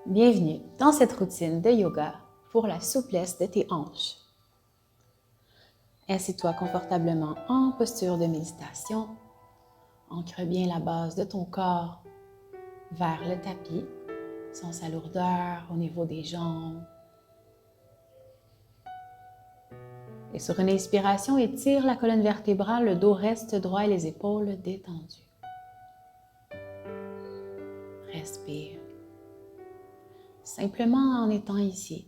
Bienvenue dans cette routine de yoga pour la souplesse de tes hanches. Assieds-toi confortablement en posture de méditation. Ancre bien la base de ton corps vers le tapis, sans sa lourdeur au niveau des jambes. Et sur une inspiration, étire la colonne vertébrale, le dos reste droit et les épaules détendues. Respire. Simplement en étant ici.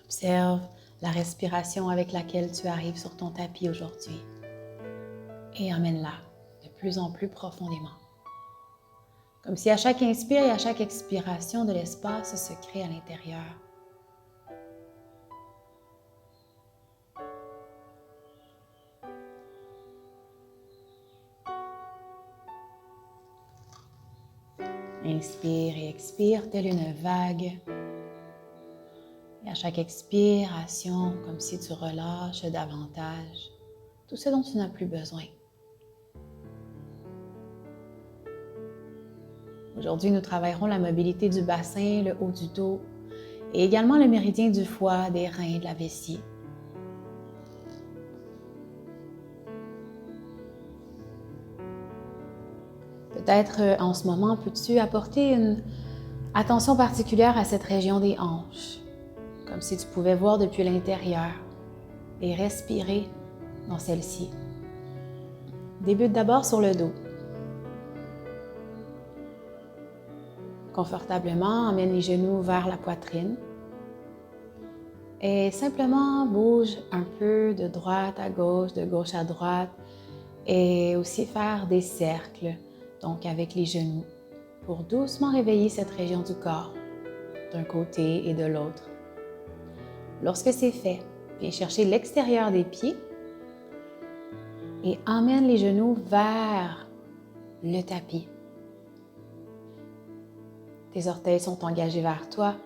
Observe la respiration avec laquelle tu arrives sur ton tapis aujourd'hui et emmène-la de plus en plus profondément. Comme si à chaque inspire et à chaque expiration de l'espace se crée à l'intérieur. Inspire et expire telle une vague. Et à chaque expiration, comme si tu relâches davantage tout ce dont tu n'as plus besoin. Aujourd'hui, nous travaillerons la mobilité du bassin, le haut du dos et également le méridien du foie, des reins, de la vessie. Peut-être en ce moment, peux-tu apporter une attention particulière à cette région des hanches, comme si tu pouvais voir depuis l'intérieur et respirer dans celle-ci. Débute d'abord sur le dos. Confortablement, emmène les genoux vers la poitrine et simplement bouge un peu de droite à gauche, de gauche à droite et aussi faire des cercles, donc avec les genoux, pour doucement réveiller cette région du corps d'un côté et de l'autre. Lorsque c'est fait, viens chercher l'extérieur des pieds et emmène les genoux vers le tapis. Tes orteils sont engagés vers toi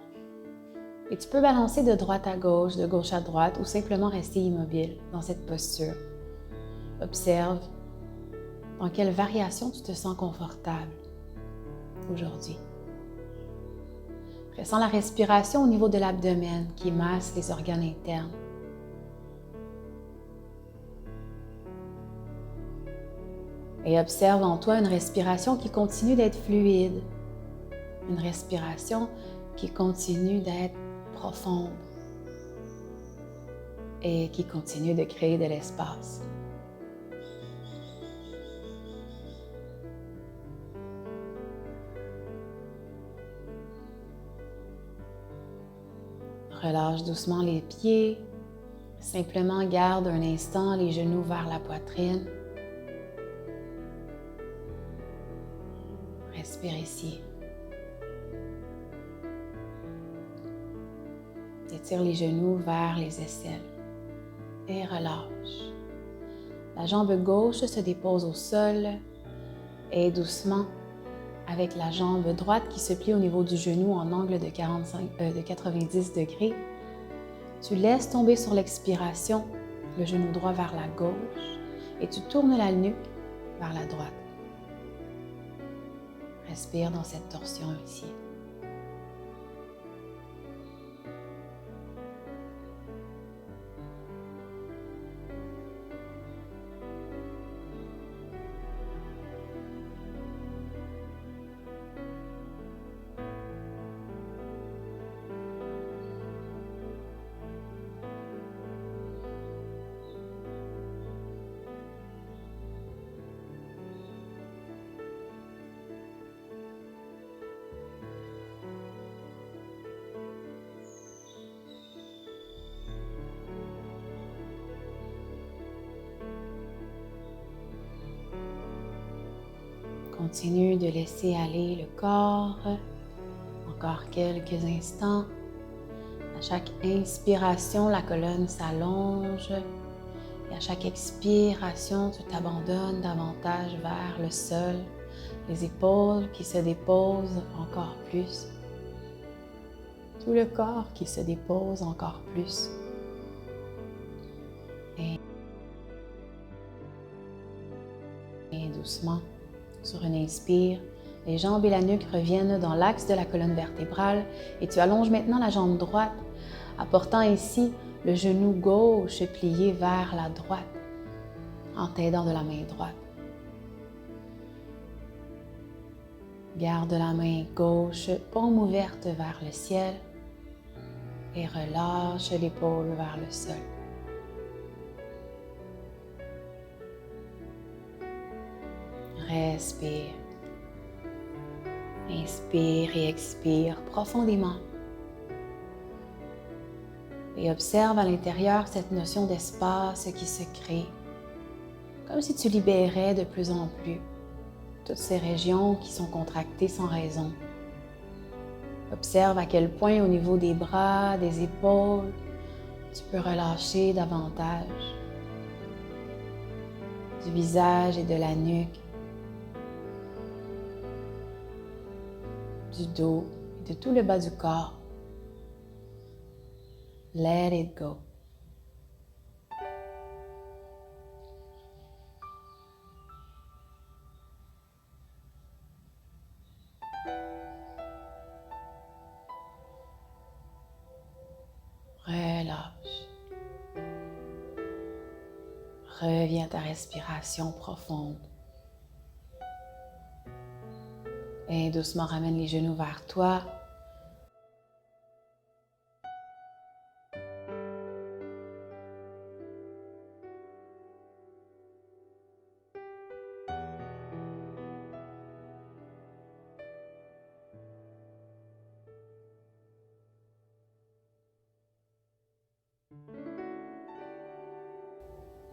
et tu peux balancer de droite à gauche, de gauche à droite ou simplement rester immobile dans cette posture. Observe dans quelle variation tu te sens confortable aujourd'hui. Ressens la respiration au niveau de l'abdomen qui masse les organes internes. Et observe en toi une respiration qui continue d'être fluide, une respiration qui continue d'être profonde et qui continue de créer de l'espace. Relâche doucement les pieds. Simplement garde un instant les genoux vers la poitrine. Respire ici. Étire les genoux vers les aisselles et relâche. La jambe gauche se dépose au sol et doucement, avec la jambe droite qui se plie au niveau du genou en angle de 90 degrés, tu laisses tomber sur l'expiration le genou droit vers la gauche et tu tournes la nuque vers la droite. Respire dans cette torsion ici. Continue de laisser aller le corps, encore quelques instants. À chaque inspiration, la colonne s'allonge et à chaque expiration, tu t'abandonnes davantage vers le sol, les épaules qui se déposent encore plus, tout le corps qui se dépose encore plus. Et doucement. Sur une inspire, les jambes et la nuque reviennent dans l'axe de la colonne vertébrale et tu allonges maintenant la jambe droite, apportant ici le genou gauche plié vers la droite, en t'aidant de la main droite. Garde la main gauche, paume ouverte vers le ciel et relâche l'épaule vers le sol. Respire. Inspire et expire profondément. Et observe à l'intérieur cette notion d'espace qui se crée, comme si tu libérais de plus en plus toutes ces régions qui sont contractées sans raison. Observe à quel point au niveau des bras, des épaules, tu peux relâcher davantage, du visage et de la nuque, du dos et de tout le bas du corps. Let it go. Relâche. Reviens à ta respiration profonde. Et doucement ramène les genoux vers toi.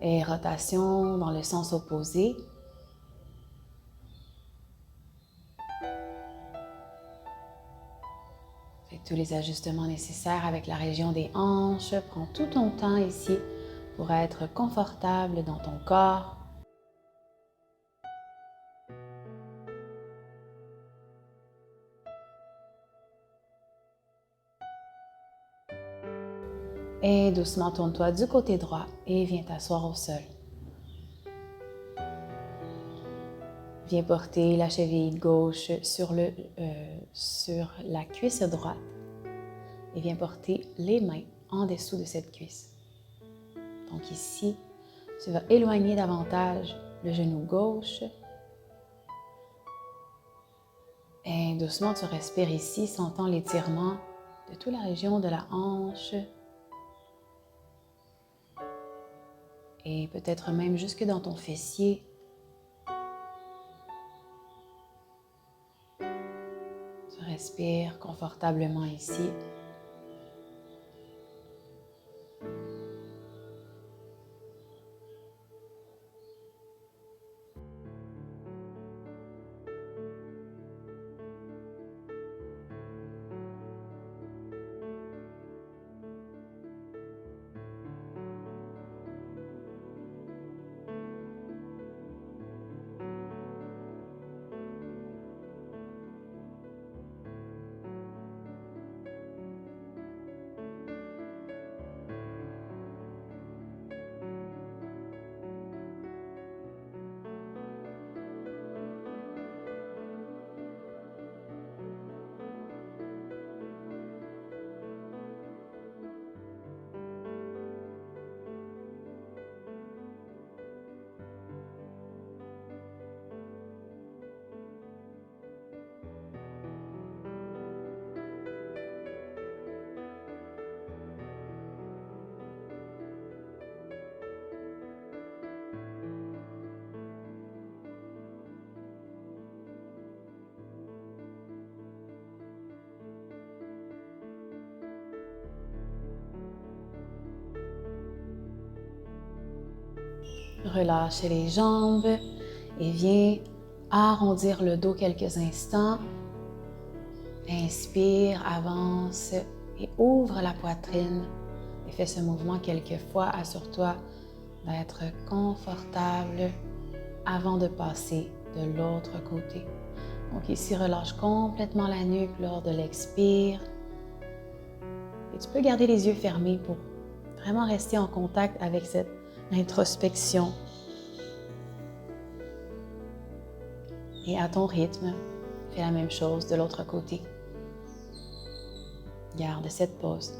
Et rotation dans le sens opposé. Fais tous les ajustements nécessaires avec la région des hanches. Prends tout ton temps ici pour être confortable dans ton corps. Et doucement tourne-toi du côté droit et viens t'asseoir au sol. Viens porter la cheville gauche sur la cuisse droite et viens porter les mains en dessous de cette cuisse. Donc ici, tu vas éloigner davantage le genou gauche. Et doucement, tu respires ici, sentant l'étirement de toute la région de la hanche. Et peut-être même jusque dans ton fessier. Tu respires confortablement ici. Relâche les jambes et viens arrondir le dos quelques instants. Inspire, avance et ouvre la poitrine. Et fais ce mouvement quelques fois. Assure-toi d'être confortable avant de passer de l'autre côté. Donc ici, relâche complètement la nuque lors de l'expire. Et tu peux garder les yeux fermés pour vraiment rester en contact avec cette introspection. Et à ton rythme, fais la même chose de l'autre côté. Garde cette pause.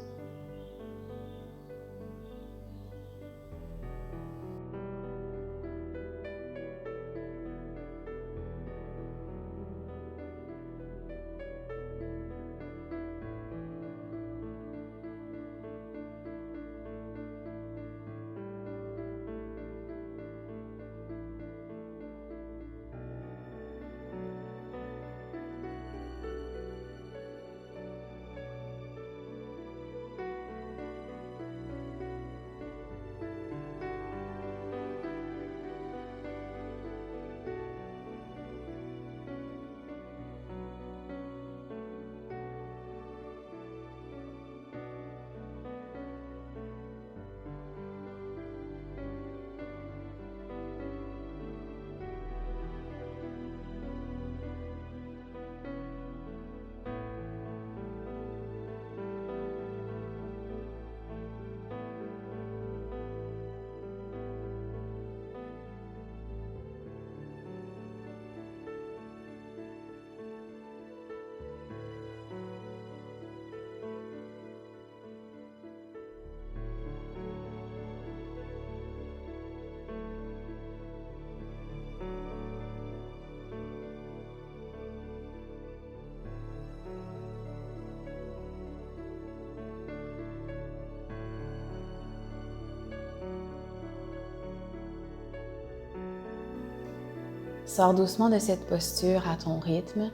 Sors doucement de cette posture à ton rythme.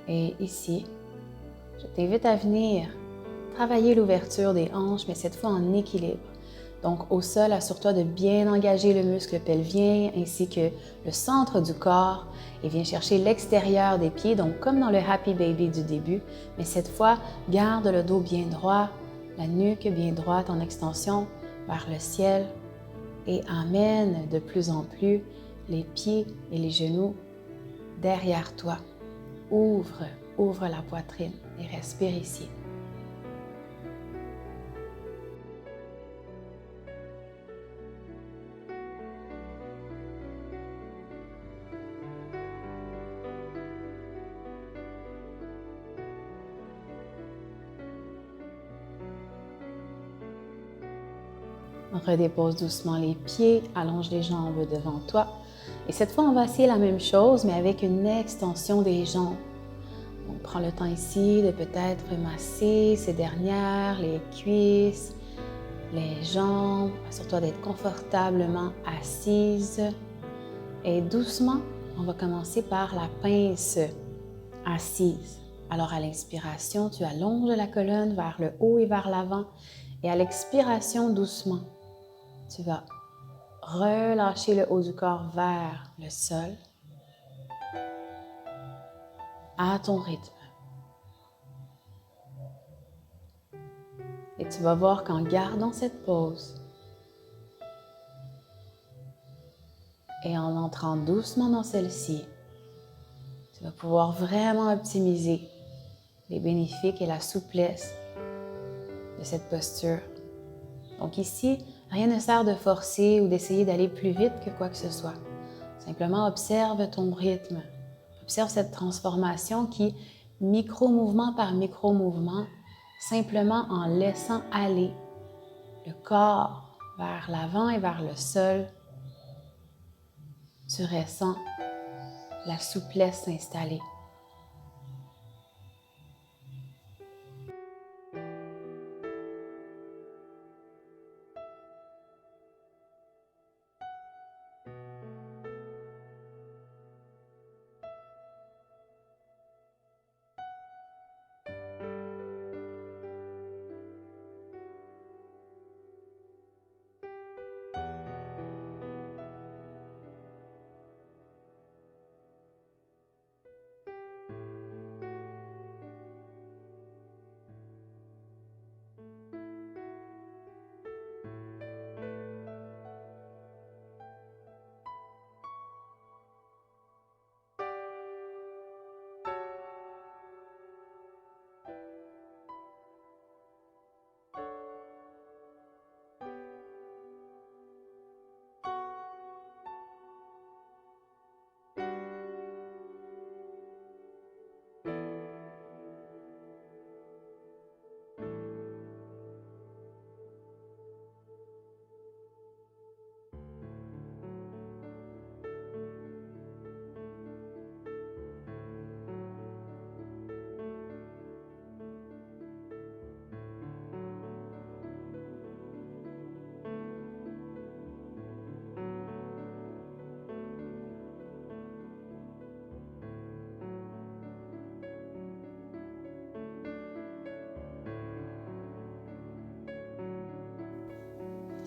Et ici, je t'invite à venir travailler l'ouverture des hanches, mais cette fois en équilibre. Donc au sol, assure-toi de bien engager le muscle pelvien ainsi que le centre du corps et viens chercher l'extérieur des pieds, donc comme dans le Happy Baby du début, mais cette fois, garde le dos bien droit, la nuque bien droite en extension vers le ciel et amène de plus en plus les pieds et les genoux derrière toi. Ouvre la poitrine et respire ici. Redépose doucement les pieds, allonge les jambes devant toi. Et cette fois, on va essayer la même chose, mais avec une extension des jambes. Donc, prends le temps ici de peut-être masser ces dernières, les cuisses, les jambes. Assure-toi d'être confortablement assise. Et doucement, on va commencer par la pince assise. Alors, à l'inspiration, tu allonges la colonne vers le haut et vers l'avant. Et à l'expiration, doucement, tu vas relâcher le haut du corps vers le sol à ton rythme. Et tu vas voir qu'en gardant cette pause et en entrant doucement dans celle-ci, tu vas pouvoir vraiment optimiser les bénéfices et la souplesse de cette posture. Donc ici, rien ne sert de forcer ou d'essayer d'aller plus vite que quoi que ce soit. Simplement observe ton rythme. Observe cette transformation qui, micro-mouvement par micro-mouvement, simplement en laissant aller le corps vers l'avant et vers le sol, tu ressens la souplesse s'installer.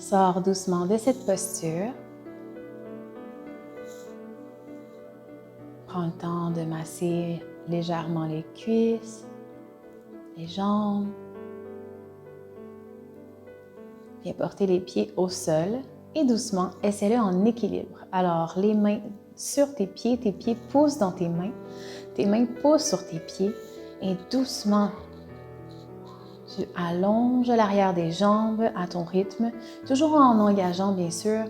Sors doucement de cette posture. Prends le temps de masser légèrement les cuisses, les jambes. Viens porter les pieds au sol et doucement, essaie-le en équilibre. Alors, les mains sur tes pieds poussent dans tes mains poussent sur tes pieds et doucement, tu allonges l'arrière des jambes à ton rythme, toujours en engageant bien sûr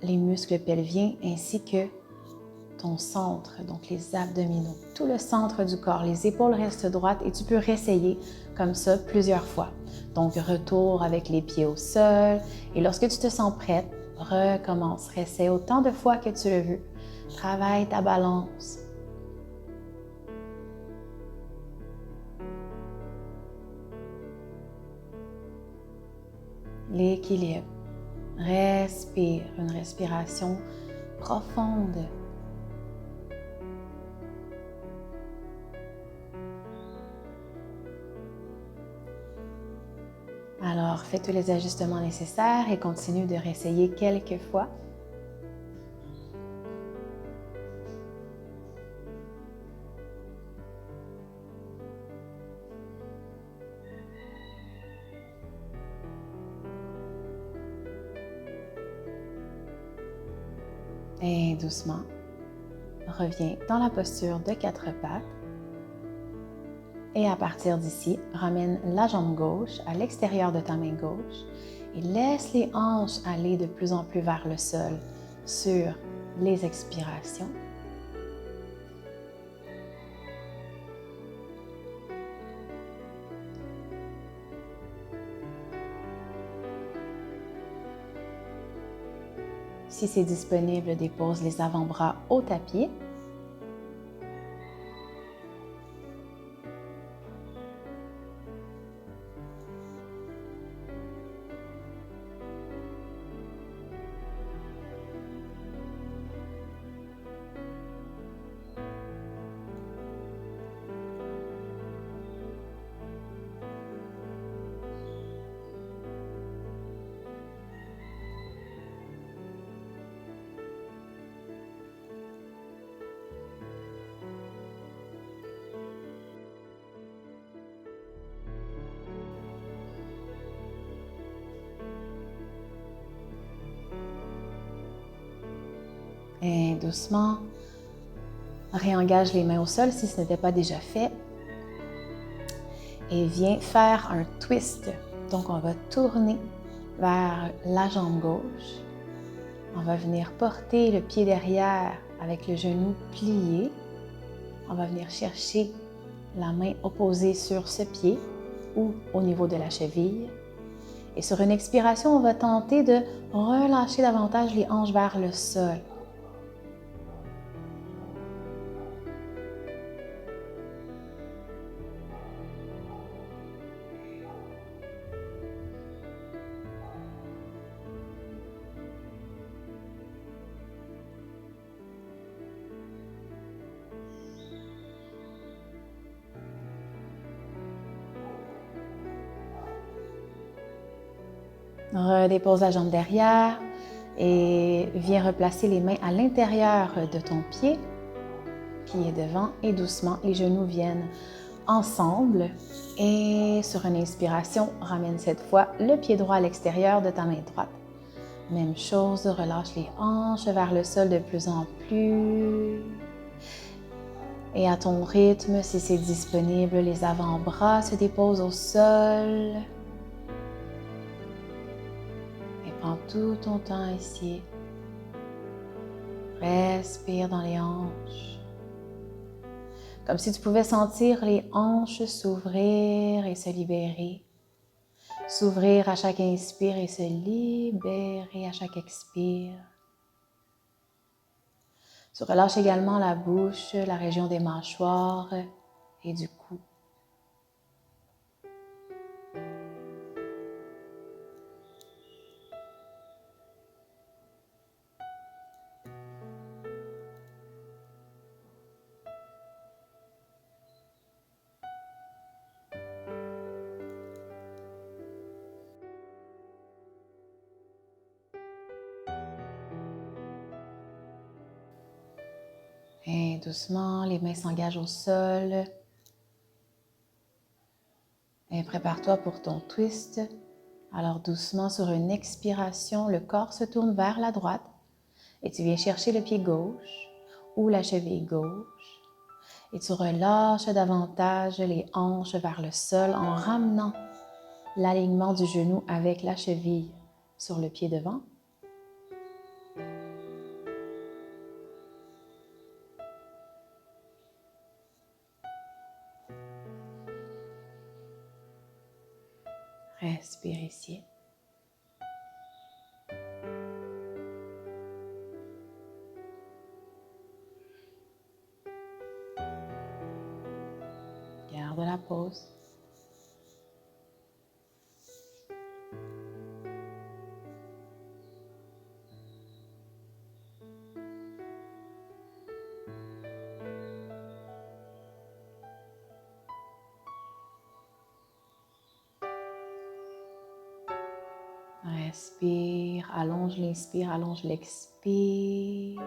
les muscles pelviens ainsi que ton centre, donc les abdominaux, tout le centre du corps. Les épaules restent droites et tu peux réessayer comme ça plusieurs fois. Donc, retour avec les pieds au sol et lorsque tu te sens prête, recommence. Réessaye autant de fois que tu le veux. Travaille ta balance. L'équilibre. Respire, une respiration profonde. Alors, fais tous les ajustements nécessaires et continue de réessayer quelques fois. Et doucement, reviens dans la posture de quatre pattes. Et à partir d'ici, ramène la jambe gauche à l'extérieur de ta main gauche et laisse les hanches aller de plus en plus vers le sol sur les expirations. Si c'est disponible, dépose les avant-bras au tapis. Et doucement, réengage les mains au sol si ce n'était pas déjà fait. Et viens faire un twist. Donc, on va tourner vers la jambe gauche. On va venir porter le pied derrière avec le genou plié. On va venir chercher la main opposée sur ce pied ou au niveau de la cheville. Et sur une expiration, on va tenter de relâcher davantage les hanches vers le sol. Redépose la jambe derrière et viens replacer les mains à l'intérieur de ton pied qui est devant et doucement les genoux viennent ensemble et sur une inspiration, ramène cette fois le pied droit à l'extérieur de ta main droite. Même chose, relâche les hanches vers le sol de plus en plus. Et à ton rythme, si c'est disponible, les avant-bras se déposent au sol. Et prends tout ton temps ici. Respire dans les hanches. Comme si tu pouvais sentir les hanches s'ouvrir et se libérer. S'ouvrir à chaque inspire et se libérer à chaque expire. Tu relâches également la bouche, la région des mâchoires et du cou. Et doucement, les mains s'engagent au sol. Et prépare-toi pour ton twist. Alors doucement, sur une expiration, le corps se tourne vers la droite et tu viens chercher le pied gauche ou la cheville gauche. Et tu relâches davantage les hanches vers le sol en ramenant l'alignement du genou avec la cheville sur le pied devant. Respire ici. Garde la pause. Respire, allonge l'inspire, allonge l'expire.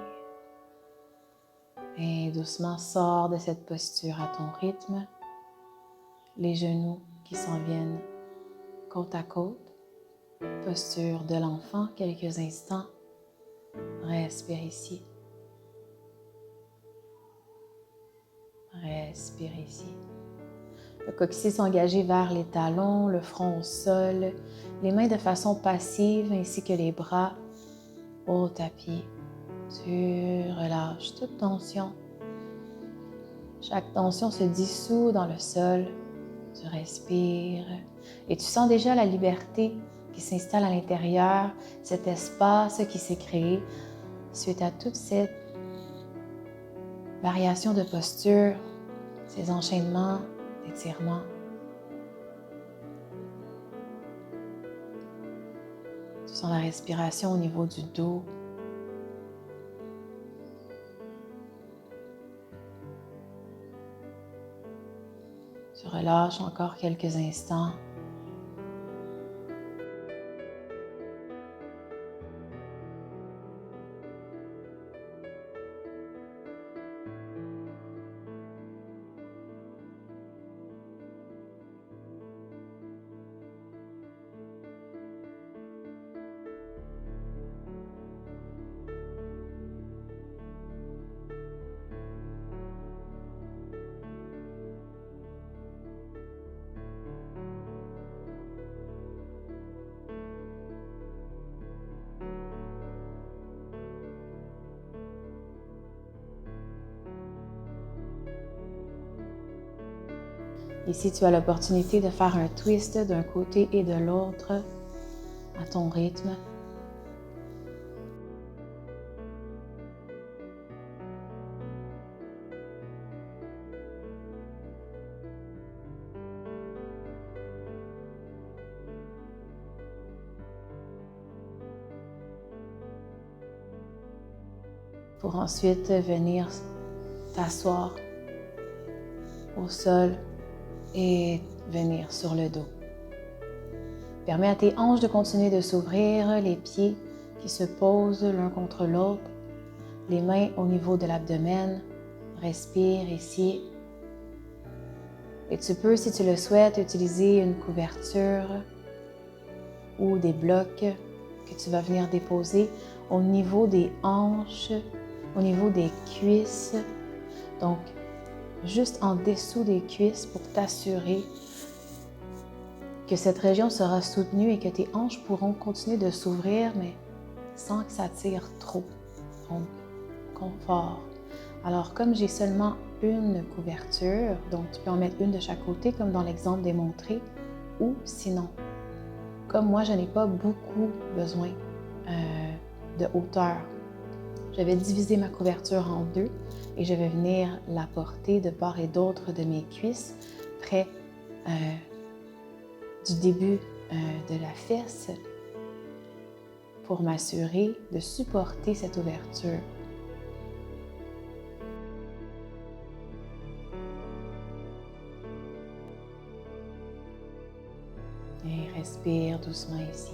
Et doucement sors de cette posture à ton rythme. Les genoux qui s'en viennent côte à côte. Posture de l'enfant, quelques instants. Respire ici. Respire ici. Le coccyx engagé vers les talons, le front au sol, les mains de façon passive ainsi que les bras au tapis. Tu relâches toute tension. Chaque tension se dissout dans le sol. Tu respires et tu sens déjà la liberté qui s'installe à l'intérieur, cet espace qui s'est créé suite à toute cette variation de posture, ces enchaînements d'étirements. Tu sens la respiration au niveau du dos. Tu relâches encore quelques instants. Ici, tu as l'opportunité de faire un twist d'un côté et de l'autre à ton rythme. Pour ensuite venir t'asseoir au sol et venir sur le dos. Permets à tes hanches de continuer de s'ouvrir, les pieds qui se posent l'un contre l'autre, les mains au niveau de l'abdomen. Respire ici. Et tu peux, si tu le souhaites, utiliser une couverture ou des blocs que tu vas venir déposer au niveau des hanches, au niveau des cuisses. Donc, juste en dessous des cuisses pour t'assurer que cette région sera soutenue et que tes hanches pourront continuer de s'ouvrir, mais sans que ça tire trop. Donc, confort. Alors, comme j'ai seulement une couverture, donc tu peux en mettre une de chaque côté, comme dans l'exemple démontré, ou sinon, comme moi, je n'ai pas beaucoup besoin de hauteur, je vais diviser ma couverture en deux et je vais venir la porter de part et d'autre de mes cuisses, près du début de la fesse, pour m'assurer de supporter cette ouverture. Et respire doucement ici.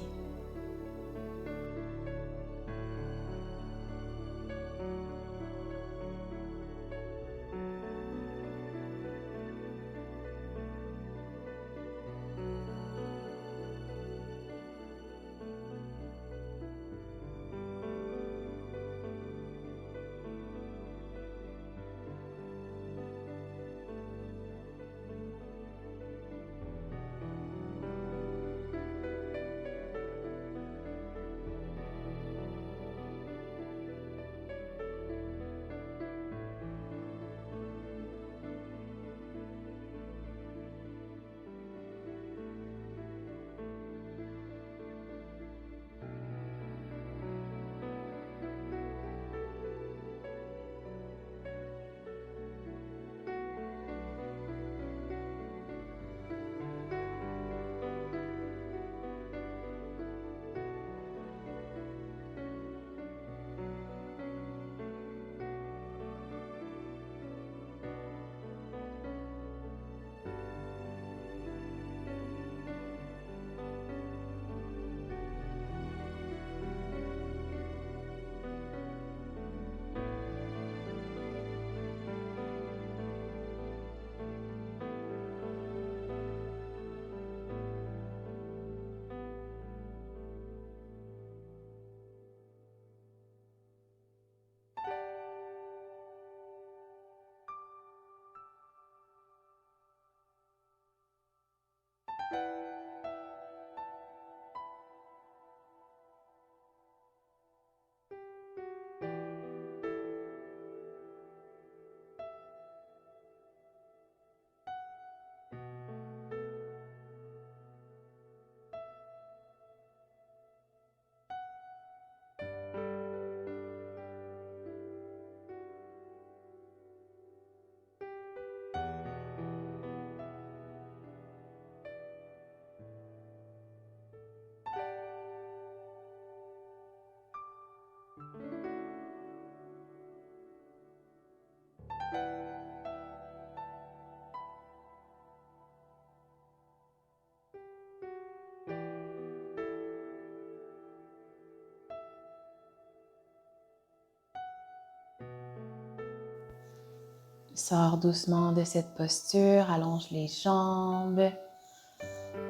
Sors doucement de cette posture, allonge les jambes,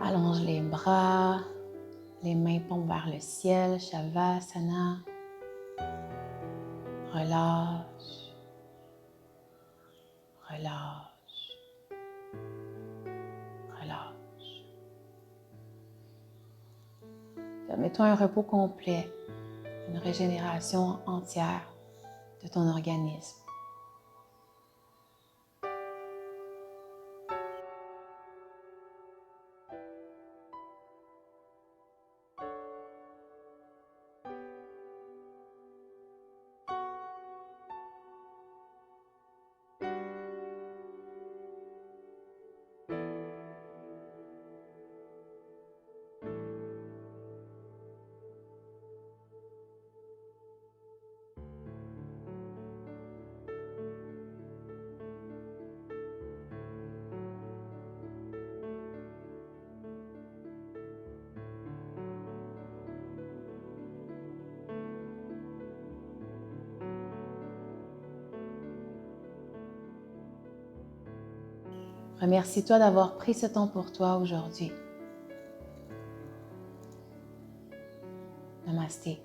allonge les bras, les mains pompent vers le ciel, Shavasana. Relâche, relâche, relâche. Permets-toi un repos complet, une régénération entière de ton organisme. Remercie-toi d'avoir pris ce temps pour toi aujourd'hui. Namasté.